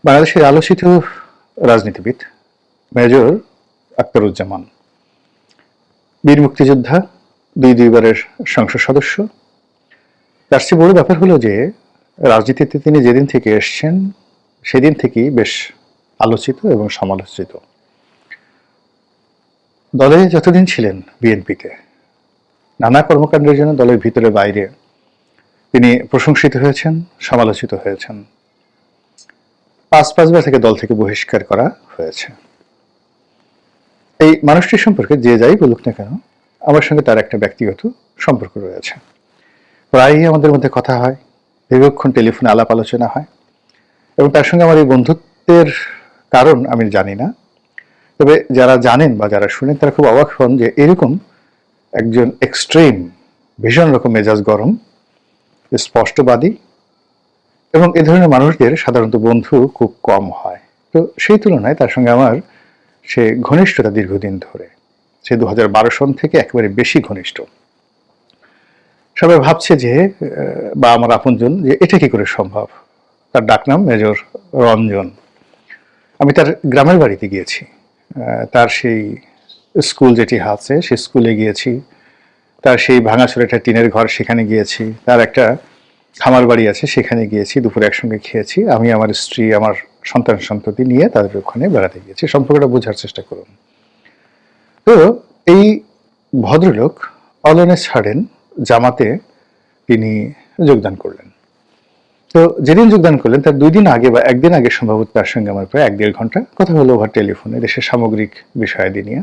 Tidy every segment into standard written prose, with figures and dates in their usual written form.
বাংলাদেশের আলোচিত রাজনীতিবিদ মেজর আখতারুজ্জামান, বীর মুক্তিযোদ্ধা, দুইবারের সংসদ সদস্য। তার চেয়ে বড় ব্যাপার হলো যে রাজনীতিতে তিনি যেদিন থেকে এসছেন সেদিন থেকেই বেশ আলোচিত এবং সমালোচিত। দলে যতদিন ছিলেন বিএনপিতে নানা কর্মকাণ্ডের জন্য দলের ভিতরে বাইরে তিনি প্রশংসিত হয়েছেন, সমালোচিত হয়েছেন। পাঁচবার থেকে দল থেকে বহিষ্কার করা হয়েছে। এই মানুষটির সম্পর্কে যে যাই বলুক না কেন, আমার সঙ্গে তার একটা ব্যক্তিগত সম্পর্ক রয়েছে। প্রায়ই আমাদের মধ্যে কথা হয়, দীর্ঘক্ষণ টেলিফোনে আলাপ আলোচনা হয়, এবং তার সঙ্গে আমার এই বন্ধুত্বের কারণ আমি জানি না। তবে যারা জানেন বা যারা শুনেন তারা খুব অবাক হন যে এরকম একজন এক্সট্রিম, ভীষণ রকম মেজাজ গরম, স্পষ্টবাদী এবং এ ধরনের মানুষদের সাধারণত বন্ধু খুব কম হয়। তো সেই তুলনায় তার সঙ্গে আমার সে ঘনিষ্ঠতা দীর্ঘদিন ধরে, সে 2012 সন থেকে একেবারে বেশি ঘনিষ্ঠ। সবাই ভাবছে যে বা আমার আপনজন যে এটা কি করে সম্ভব। তার ডাকনাম মেজর রঞ্জন। আমি তার গ্রামের বাড়িতে গিয়েছি, তার সেই স্কুল যেটি আছে সে স্কুলে গিয়েছি, তার সেই ভাঙাচোরা একটা টিনের ঘর সেখানে গিয়েছি, তার একটা খামার বাড়ি আছে সেখানে গিয়েছি, দুপুরে একসঙ্গে খেয়েছি। আমি, আমার স্ত্রী, আমার সন্তান সন্ততি নিয়ে তাদের ওখানে বেড়াতে গিয়েছি। সম্পর্কটা বোঝার চেষ্টা করুন। তো এই ভদ্রলোক অল অন এ সাডেন জামাতে তিনি যোগদান করলেন। তো যেদিন যোগদান করলেন তার 2 দিন আগে বা একদিন আগে সম্ভবত তার সঙ্গে আমার প্রায় 1-1.5 ঘন্টা কথা হলো ওভার টেলিফোনে দেশের সামগ্রিক বিষয়াদি নিয়ে।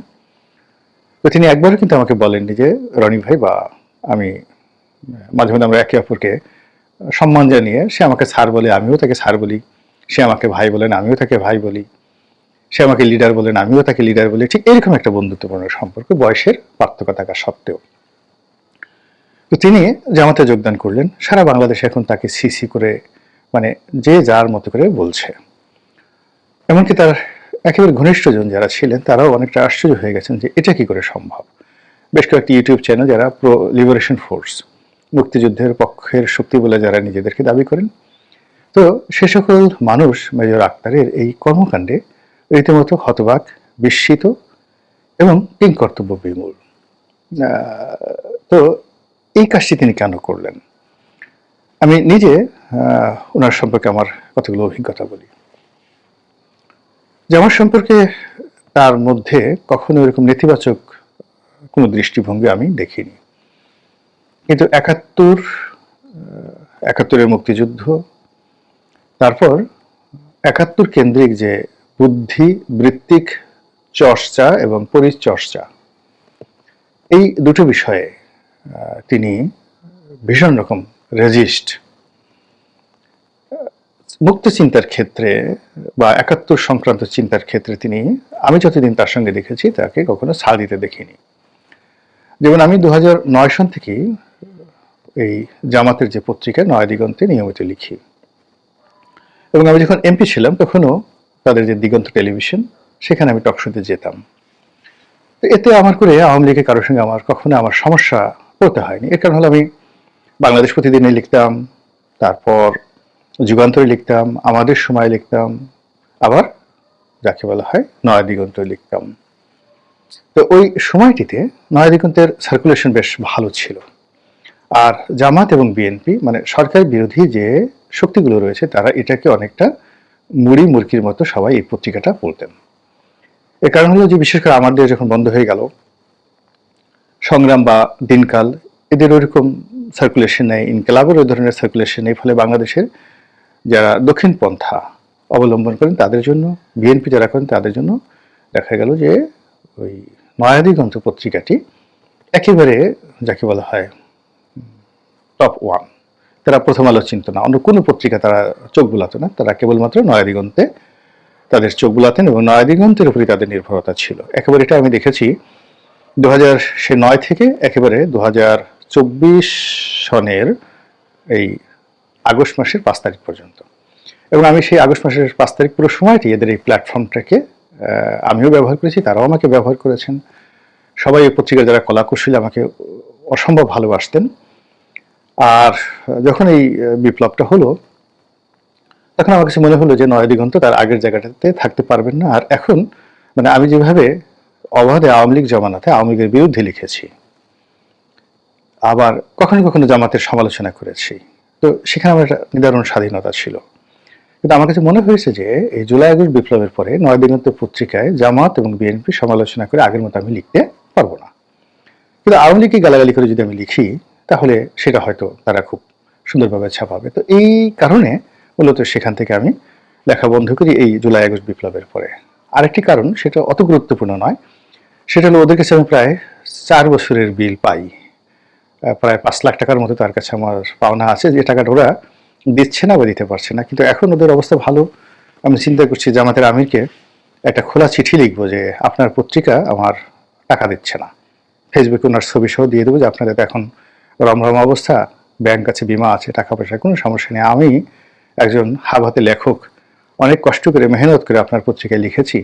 তো তিনি একবারও কিন্তু আমাকে বলেননি যে রনি ভাই বা আমি, মাঝে মাঝে আমরা একে অপরকে সম্মান জানিয়ে, সে আমাকে স্যার বলে আমিও তাকে স্যার বলি, সে আমাকে ভাই বলেন আমিও তাকে ভাই বলি, সে আমাকে লিডার বলেন আমিও তাকে লিডার বলি, ঠিক এরকম একটা বন্ধুত্বপূর্ণ সম্পর্ক, বয়সের পার্থক্য থাকা সত্ত্বেও। তো তিনি জামাতে যোগদান করলেন। সারা বাংলাদেশে এখন তাকে সিসি করে, মানে যে যার মতো করে বলছে। এমনকি তার একেবারে ঘনিষ্ঠজন যারা ছিলেন তারাও অনেকটা আশ্চর্য হয়ে গেছেন যে এটা কি করে সম্ভব। বেশ কয়েকটি ইউটিউব চ্যানেল যারা প্রো লিবারেশন ফোর্স, মুক্তিযুদ্ধের পক্ষের শক্তি বলে যারা নিজেদেরকে দাবি করেন, তো সে সকল মানুষ মেজর আক্তারের এই কর্মকাণ্ডে রীতিমতো হতবাক, বিস্মিত এবং কিংকর্তব্য বিমূল। তো এই কাজটি তিনি কেন করলেন? আমি নিজে ওনার সম্পর্কে আমার কতগুলো অভিজ্ঞতা বলি। যে আমার সম্পর্কে তার মধ্যে কখনো এরকম নেতিবাচক কোনো দৃষ্টিভঙ্গি আমি দেখিনি, কিন্তু 71-এর মুক্তিযুদ্ধ, তারপর 71 কেন্দ্রিক যে বুদ্ধি বৃত্তিক চর্চা এবং পরিচর্চা, এই দুটো বিষয়ে তিনি ভীষণ রকম রেজিস্ট। মুক্ত চিন্তার ক্ষেত্রে বা 71 সংক্রান্ত চিন্তার ক্ষেত্রে তিনি, আমি যতদিন তার সঙ্গে দেখেছি তাকে কখনো ছাড় দিতে দেখিনি। যেমন আমি 2009 সন থেকে এই জামাতের যে পত্রিকা নয়াদিগন্তে নিয়মিত লিখি, এবং আমি যখন এমপি ছিলাম তখনও তাদের যে দিগন্ত টেলিভিশন সেখানে আমি টকশোতে যেতাম। এতে আমার করে আওয়ামী লীগের কারোর সঙ্গে আমার কখনো আমার সমস্যা পড়তে হয়নি। এর কারণ হলো আমি বাংলাদেশ প্রতিদিনে লিখতাম, তারপর যুগান্তরে লিখতাম, আমাদের সময় লিখতাম, আবার যাকে বলা হয় নয়াদিগন্ত লিখতাম। তো ওই সময়টিতে নয়াদিগন্তের সার্কুলেশন বেশ ভালো ছিল। আর জামাত এবং বিএনপি, মানে সরকার বিরোধী যে শক্তিগুলো রয়েছে, তারা এটাকে অনেকটা মুড়ি মুরকির মতো সবাই এই পত্রিকাটা পড়তেন। এর কারণ হলো যে বিশেষ করে আমাদের যখন বন্ধ হয়ে গেল, সংগ্রাম বা দিনকাল এদের ওইরকম সার্কুলেশন নেই, ইনকেলাবের ওই ধরনের সার্কুলেশন নেই। ফলে বাংলাদেশের যারা দক্ষিণ পন্থা অবলম্বন করেন তাদের জন্য, বিএনপি যারা করেন তাদের জন্য দেখা গেল যে ওই নয়াদিগন্ত পত্রিকাটি একেবারে যাকে বলা হয় টপ ওয়ান। তারা প্রথম আলো চিনত না, অন্য কোনো পত্রিকা তারা চোখ বুলাতো না, তারা কেবলমাত্র নয়াদিগন্তে তাদের চোখ বুলাতেন এবং নয়াদিগন্তের উপরই তাদের নির্ভরতা ছিল। একেবারে এটা আমি দেখেছি 2009 থেকে একেবারে 2024 সনের এই আগস্ট মাসের 5 তারিখ পর্যন্ত। এবং আমি সেই আগস্ট মাসের 5 তারিখ পুরো সময়টি এদের এই প্ল্যাটফর্মটাকে আমিও ব্যবহার করেছি, তারাও আমাকে ব্যবহার করেছেন। সবাই এই পত্রিকার যারা কলাকুশলী আমাকে অসম্ভব ভালোবাসতেন। আর যখন এই বিপ্লবটা হলো তখন আমার কাছে মনে হলো যে নয়া দিগন্ত তার আগের জায়গাটাতে থাকতে পারবেন না। আর এখন মানে আমি যেভাবে অবাধে আওয়ামী লীগ জমানাতে আওয়ামী লীগের বিরুদ্ধে লিখেছি, আবার কখনো কখনো জামাতের সমালোচনা করেছি, তো সেখানে আমার একটা নির্ধারণ স্বাধীনতা ছিল। কিন্তু আমার কাছে মনে হয়েছে যে এই জুলাই আগস্ট বিপ্লবের পরে নয়া দিগন্ত পত্রিকায় জামাত এবং বিএনপি সমালোচনা করে আগের মতো আমি লিখতে পারবো না। কিন্তু আওয়ামী লীগকে গালাগালি করে যদি আমি লিখি, তাহলে সেটা হয়তো তারা খুব সুন্দরভাবে ছাপাবে। তো এই কারণে মূলত সেখান থেকে আমি লেখা বন্ধ করি এই জুলাই আগস্ট বিপ্লবের পরে। আরেকটি কারণ, সেটা অত গুরুত্বপূর্ণ নয়, সেটা হলো ওদের কাছে আমি প্রায় 4 বছরের বিল পাই। প্রায় 5 লাখ টাকার মতো তার কাছে আমার পাওনা আছে, যে টাকাটা ওরা দিচ্ছে না বা দিতে পারছে না। কিন্তু এখন ওদের অবস্থা ভালো। আমি চিন্তা করছি জামাতের আমিরকে একটা খোলা চিঠি লিখবো যে আপনার পত্রিকা আমার টাকা দিচ্ছে না, ফেসবুকে ওনার ছবি সহ দিয়ে দেবো যে আপনাদের তো এখন রমরম অবস্থা, ব্যাংক আছে, বিমা আছে, টাকা পয়সার কোনো সমস্যা নেই। আমি একজন হাতে লেখক, অনেক কষ্ট করে মেহনত করে আপনার পত্রিকায় লিখেছি,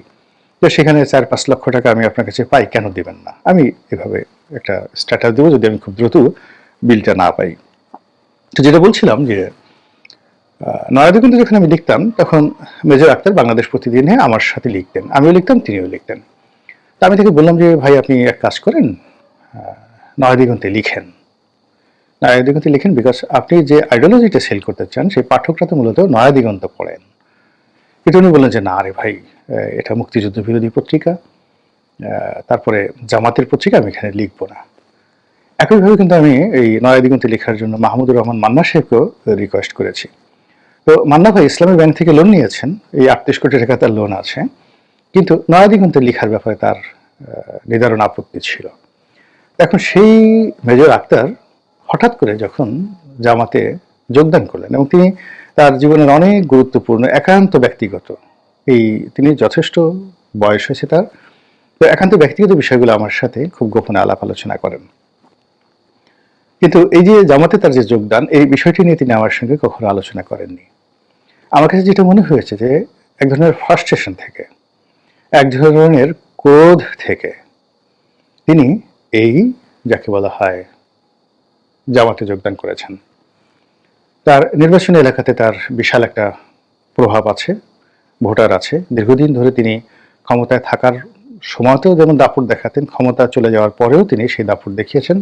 তো সেখানে 4-5 লক্ষ টাকা আমি আপনার কাছে পাই, কেন দিবেন না? আমি এভাবে একটা স্ট্যাটাস দেবো যদি আমি খুব দ্রুত বিলটা না পাই। তো যেটা বলছিলাম যে নয়াদিগন্তে যখন আমি লিখতাম, তখন মেজর আক্তার বাংলাদেশ প্রতিদিনে আমার সাথে লিখতেন, আমিও লিখতাম, তিনিও লিখতেন। তা আমি তাকে বললাম যে ভাই আপনি এক কাজ করেন, নয়াদিগন্তে লিখেন। নয়াদিগন্তে লিখেন বিকজ আপনি যে আইডিওলজিটা সেল করতে চান সেই পাঠকরা তো মূলত নয়াদিগন্ত পড়েন। কিন্তু উনি বললেন যে না রে ভাই, এটা মুক্তিযুদ্ধ বিরোধী পত্রিকা, তারপরে জামাতের পত্রিকা, আমি এখানে লিখবো না। একইভাবে কিন্তু আমি এই নয়াদিগন্তে লেখার জন্য মাহমুদুর রহমান মান্না সাহেবকেও রিকোয়েস্ট করেছি। তো মান্না ভাই ইসলামী ব্যাংক থেকে লোন নিয়েছেন, এই 38 কোটি টাকা তার লোন আছে, কিন্তু নয়াদিগন্তে লেখার ব্যাপারে তার নিদারুণ আপত্তি ছিল। এখন সেই মেজর আক্তার হঠাৎ করে যখন জামাতে যোগদান করলেন, এবং তিনি তার জীবনের অনেক গুরুত্বপূর্ণ একান্ত ব্যক্তিগত, তিনি যথেষ্ট বয়স হয়েছে তার, তো একান্ত ব্যক্তিগত বিষয়গুলো আমার সাথে খুব গোপনে আলাপ আলোচনা করেন। কিন্তু এই যে জামাতে তার যে যোগদান, এই বিষয়টি নিয়ে তিনি আমার সঙ্গে কখনো আলোচনা করেননি। আমার কাছে যেটা মনে হয়েছে যে এক ধরনের ফ্রাস্ট্রেশন থেকে, এক ধরনের ক্রোধ থেকে তিনি এই যাকে বলা হয় জামাতে যোগদান করেছেন। তার নির্বাচনী এলাকাতে তার বিশাল একটা প্রভাব আছে, ভোটার আছে। দীর্ঘদিন ধরে তিনি ক্ষমতায় থাকার সময়তেও যেমন দাপট দেখাতেন, ক্ষমতা চলে যাওয়ার পরেও তিনি সেই দাপট দেখিয়েছেন,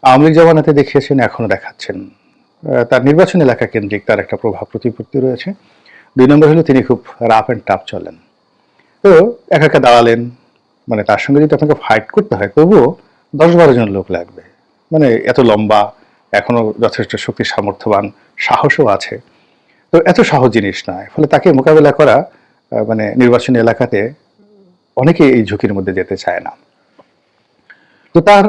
আওয়ামী লীগ জমানাতে দেখিয়েছেন, এখনো দেখাচ্ছেন। তার নির্বাচন এলাকা কেন্দ্রিক তার একটা প্রভাব প্রতিপত্তি রয়েছে। 2 নম্বর হলো তিনি খুব রাফ অ্যান্ড টাফ চলেন। তো একা একা দাঁড়ালেন, মানে তার সঙ্গে যদি আপনাকে ফাইট করতে হয় তবুও 10-12 জন লোক লাগবে। মানে এত লম্বা, এখনো যথেষ্ট শক্তি সামর্থ্যবান, সাহসও আছে, তো এত সহজ জিনিস নয়। ফলে তাকে মোকাবেলা করা, মানে নির্বাচনী এলাকাতে অনেকে এই ঝুঁকির মধ্যে যেতে চায় না। তো তার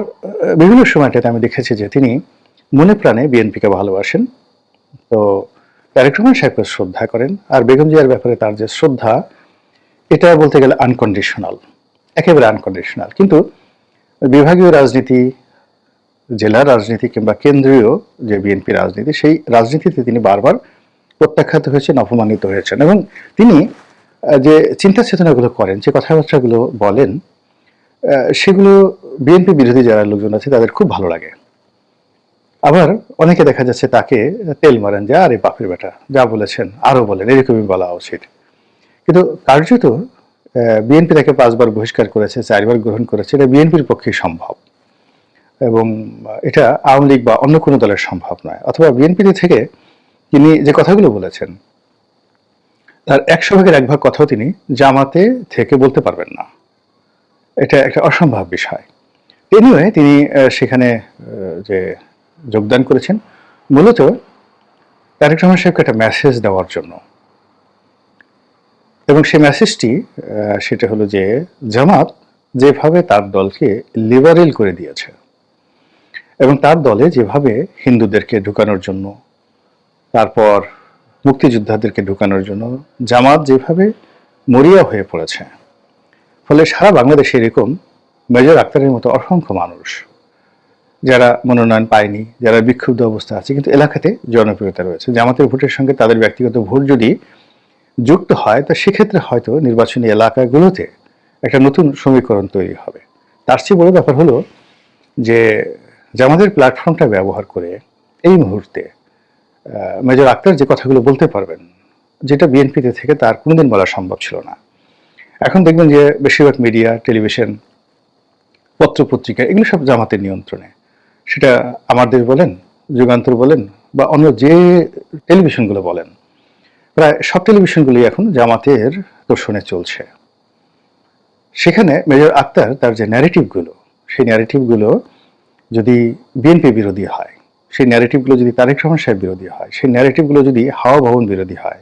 বিভিন্ন সময়টাতে আমি দেখেছি যে তিনি মনে প্রাণে বিএনপিকে ভালোবাসেন। তো তারেক রহমান সাহেবকে শ্রদ্ধা করেন, আর বেগম জিয়ার ব্যাপারে তার যে শ্রদ্ধা, এটা বলতে গেলে আনকন্ডিশনাল, একেবারে আনকন্ডিশনাল। কিন্তু বিভাগীয় রাজনীতি, জেলার রাজনীতি কিংবা কেন্দ্রীয় যে বিএনপি রাজনীতি, সেই রাজনীতিতে তিনি বারবার প্রত্যাখ্যাত হয়েছেন, অপমানিত হয়েছেন, এবং তিনি যে চিন্তা চেতনাগুলো করেন, যে কথাবার্তাগুলো বলেন, সেগুলো বিএনপি বিরোধী যারা লোকজন আছে তাদের খুব ভালো লাগে। আবার অনেকে দেখা যাচ্ছে তাকে তেল মারেন যে আরে বাপের বেটা, যা বলেছেন আরো বলেন, এরকমই বলা উচিত। কিন্তু কার্যত বিএনপি তাকে 5 বার বহিষ্কার করেছে, 4 বার গ্রহণ করেছে, এটা বিএনপির পক্ষে সম্ভব, এবং এটা আওয়ামী লীগ বা অন্য কোনো দলের সম্ভব নয়। অথবা বিএনপি থেকে তিনি যে কথাগুলো বলেছেন, তার 100 ভাগের 1 ভাগ কথাও তিনি জামাতে থেকে বলতে পারবেন না, এটা একটা অসম্ভব বিষয়। এনিওয়ে তিনি সেখানে যে যোগদান করেছেন মূলত তারেক রহমান সাহেবকে একটা মেসেজ দেওয়ার জন্য, এবং সেই মেসেজটি সেটা হলো যে জামাত যেভাবে তার দলকে লিবারেল করে দিয়েছে, এবং তার দলে যেভাবে হিন্দুদেরকে ঢুকানোর জন্য, তারপর মুক্তিযোদ্ধাদেরকে ঢুকানোর জন্য জামাত যেভাবে মরিয়া হয়ে পড়েছে, ফলে সারা বাংলাদেশে এরকম মেজর আক্তারের মতো অসংখ্য মানুষ যারা মনোনয়ন পায়নি, যারা বিক্ষুব্ধ অবস্থা আছে, কিন্তু এলাকাতে জনপ্রিয়তা রয়েছে। জামাতের ভোটের সঙ্গে তাদের ব্যক্তিগত ভোট যদি যুক্ত হয়, তা সেক্ষেত্রে হয়তো নির্বাচনী এলাকাগুলোতে একটা নতুন সমীকরণ তৈরি হবে। তার চেয়ে বড় ব্যাপার হলো যে জামাতের প্ল্যাটফর্মটা ব্যবহার করে এই মুহূর্তে মেজর আক্তার যে কথাগুলো বলতে পারবেন, যেটা বিএনপিতে থেকে তার কোনোদিন বলা সম্ভব ছিল না। এখন দেখবেন যে বেশিরভাগ মিডিয়া, টেলিভিশন, পত্র-পত্রিকা এগুলো সব জামাতের নিয়ন্ত্রণে। সেটা আমার দেশ বলেন, যুগান্তর বলেন বা অন্য যে টেলিভিশনগুলো বলেন, প্রায় সব টেলিভিশনগুলোই এখন জামাতের দর্শনে চলছে। সেখানে মেজর আক্তার তার যে ন্যারেটিভগুলো, সেই ন্যারেটিভগুলো যদি বিএনপি বিরোধী হয়, সেই ন্যারেটিভগুলো যদি তারেক রহমান সাহেব বিরোধী হয়, সেই ন্যারেটিভগুলো যদি হাওয়া ভবন বিরোধী হয়,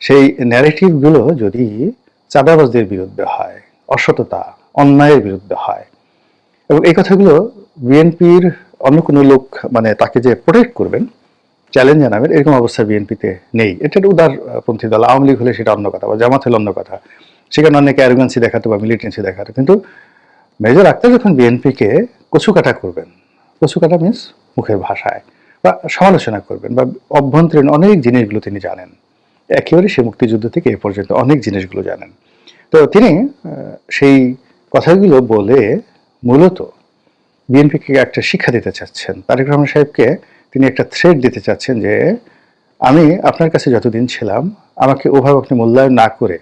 সেই ন্যারেটিভগুলো যদি চাঁদাবাজদের বিরুদ্ধে হয়, অসততা, অন্যায়ের বিরুদ্ধে হয়, এবং এই কথাগুলো বিএনপির অন্য কোনো লোক মানে তাকে যে প্রোটেক্ট করবেন, চ্যালেঞ্জ জানাবেন, এরকম অবস্থা বিএনপিতে নেই। এটা একটা উদারপন্থী দল। আওয়ামী লীগ হলে সেটা অন্য কথা, বা জামাত হলে অন্য কথা, সেখানে অনেকে অ্যারোগান্সি দেখাতো বা মিলিটেন্সি দেখাতো। কিন্তু মেজর আক্তার যখন বিএনপিকে কচুকাটা করবেন, কচুকাটা মিন্স মুখের ভাষায়, বা সমালোচনা করবেন, বা অভ্যন্তরীণ অনেক জিনিসগুলো তিনি জানেন, একেবারে সে মুক্তিযুদ্ধ থেকে এ পর্যন্ত অনেক জিনিসগুলো জানেন। তো তিনি সেই কথাগুলো বলে মূলত বিএনপিকে একটা শিক্ষা দিতে চাচ্ছেন। তারেক রহমান সাহেবকে তিনি একটা থ্রেড দিতে চাচ্ছেন যে আমি আপনার কাছে যতদিন ছিলাম আমাকে ওভাবে আপনি মূল্যায়ন না করে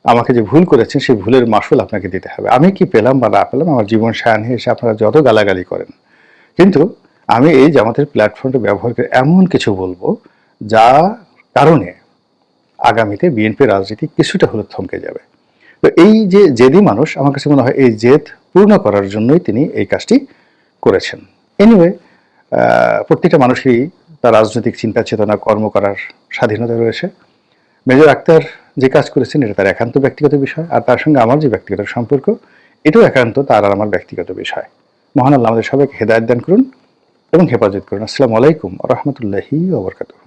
আমাকে যে ভুল করেছেন সেই ভুলের মাসুল আপনাকে দিতে হবে। আমি কি পেলাম বা না পেলাম আমার জীবন সায়াহ্নে এসে আপনারা যত গালাগালি করেন, কিন্তু আমি এই জামাতের প্ল্যাটফর্মটা ব্যবহার করে এমন কিছু বলবো যা কারণে আগামীতে বিএনপি রাজনীতি কিছুটা হলে থমকে যাবে। তো এই যে জেদি মানুষ, আমার কাছে মনে হয় এই জেদ পূর্ণ করার জন্যই তিনি এই কাজটি করেছেন। এনিওয়ে, প্রত্যেকটা মানুষই তার রাজনৈতিক চিন্তা চেতনা কর্ম করার স্বাধীনতা রয়েছে। মেজর আক্তার যে কাজ করেছেন এটা তার একান্ত ব্যক্তিগত বিষয়, আর তার সঙ্গে আমার যে ব্যক্তিগত সম্পর্ক এটাও একান্ত তার আর আমার ব্যক্তিগত বিষয়। মহান আল্লাহ আমাদের সবাইকে হেদায়েত দান করুন এবং হেফাজত করুন। আসসালামু আলাইকুম ওয়া রাহমাতুল্লাহি ওয়া বারাকাতুহু।